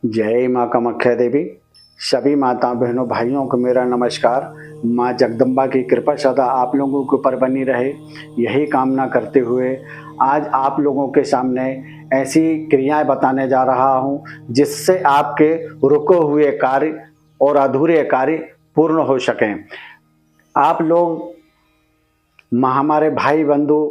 जय माँ कामाख्या देवी। सभी माता बहनों भाइयों को मेरा नमस्कार। माँ जगदम्बा की कृपा सदा आप लोगों के ऊपर बनी रहे, यही कामना करते हुए आज आप लोगों के सामने ऐसी क्रियाएं बताने जा रहा हूँ जिससे आपके रुके हुए कार्य और अधूरे कार्य पूर्ण हो सकें। आप लोग हमारे भाई बंधु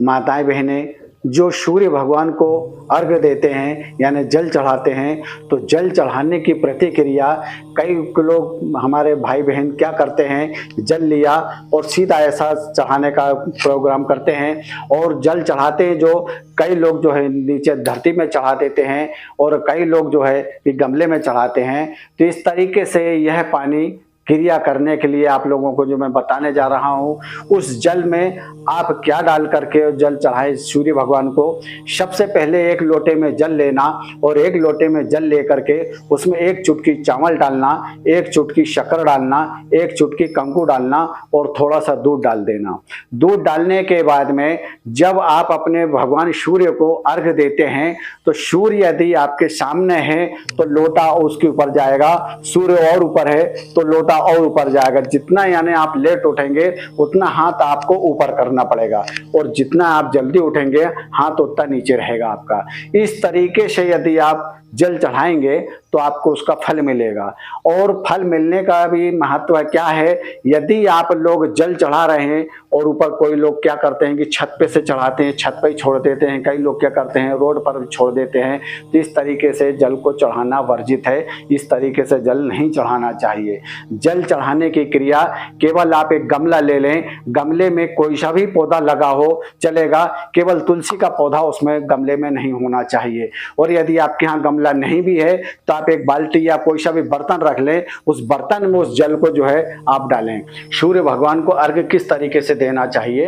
माताएं बहनें जो सूर्य भगवान को अर्घ्य देते हैं यानी जल चढ़ाते हैं, तो जल चढ़ाने की प्रतिक्रिया कई लोग हमारे भाई बहन क्या करते हैं, जल लिया और सीधा ऐसा चढ़ाने का प्रोग्राम करते हैं और जल चढ़ाते हैं। जो कई लोग जो है नीचे धरती में चढ़ा देते हैं और कई लोग जो है कि गमले में चढ़ाते हैं। तो इस तरीके से यह पानी क्रिया करने के लिए आप लोगों को जो मैं बताने जा रहा हूँ, उस जल में आप क्या डाल करके जल चढ़ाए सूर्य भगवान को। सबसे पहले एक लोटे में जल लेना और एक लोटे में जल लेकर के उसमें एक चुटकी चावल डालना, एक चुटकी शक्कर डालना, एक चुटकी कंकु डालना और थोड़ा सा दूध डाल देना। दूध डालने के बाद में जब आप अपने भगवान सूर्य को अर्घ देते हैं, तो सूर्य यदि आपके सामने है तो लोटा उसके ऊपर जाएगा, सूर्य और ऊपर है तो लोटा और ऊपर जाएगा। जितना यानी आप लेट उठेंगे उतना हाथ आपको ऊपर करना पड़ेगा और जितना आप जल्दी उठेंगे हाथ उतना नीचे रहेगा आपका। इस तरीके से यदि आप जल चढ़ाएंगे तो आपको उसका फल मिलेगा। और फल मिलने का भी महत्व क्या है, यदि आप लोग जल चढ़ा रहे हैं और ऊपर कोई लोग क्या करते हैं कि छत पे से चढ़ाते हैं, छत पे ही छोड़ देते हैं, कई लोग क्या करते हैं रोड पर छोड़ देते हैं। तो इस तरीके से जल को चढ़ाना वर्जित है, इस तरीके से जल नहीं चढ़ाना चाहिए। जल चढ़ाने की क्रिया केवल आप एक गमला ले लें, गमले में कोई सा भी पौधा लगा हो चलेगा, केवल तुलसी का पौधा उसमें गमले में नहीं होना चाहिए। और यदि आपके यहाँ गमला नहीं भी है तो आप एक बाल्टी या कोई सा भी बर्तन रख लें, उस बर्तन में उस जल को जो है आप डालें। सूर्य भगवान को अर्घ्य किस तरीके से देना चाहिए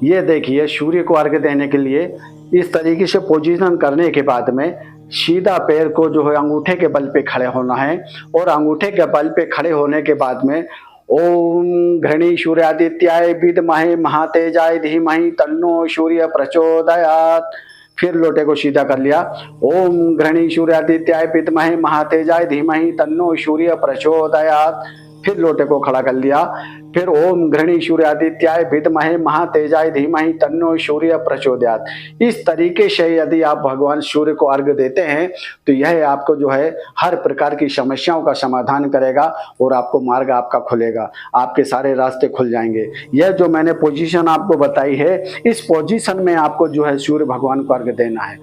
ये देखिए। सूर्य को अर्घ्य देने के लिए इस तरीके से पोजीशन करने के बाद में सीधा पैर को जो है अंगूठे के बल पे खड़े होना है और अंगूठे के बल पे खड़े होने के बाद में ओम घृणी सूर्यादित्याय विद्महे महातेजाय धीमहि तन्नो सूर्य प्रचोदयात्। फिर लोटे को सीधा कर लिया। ओम घृणी सूर्यादित्याय विद्महे महातेजाय धीमहि तन्नो सूर्य प्रचोदयात्। फिर लोटे को खड़ा कर लिया। फिर ओम घृणी सूर्यादित्याय विद्महे महातेजाय धीमहि तन्नो सूर्य प्रचोदयात्। इस तरीके से यदि आप भगवान सूर्य को अर्घ्य देते हैं तो यह आपको जो है हर प्रकार की समस्याओं का समाधान करेगा और आपको मार्ग आपका खुलेगा, आपके सारे रास्ते खुल जाएंगे। यह जो मैंने पोजीशन आपको बताई है, इस पोजीशन में आपको जो है सूर्य भगवान को अर्घ्य देना है।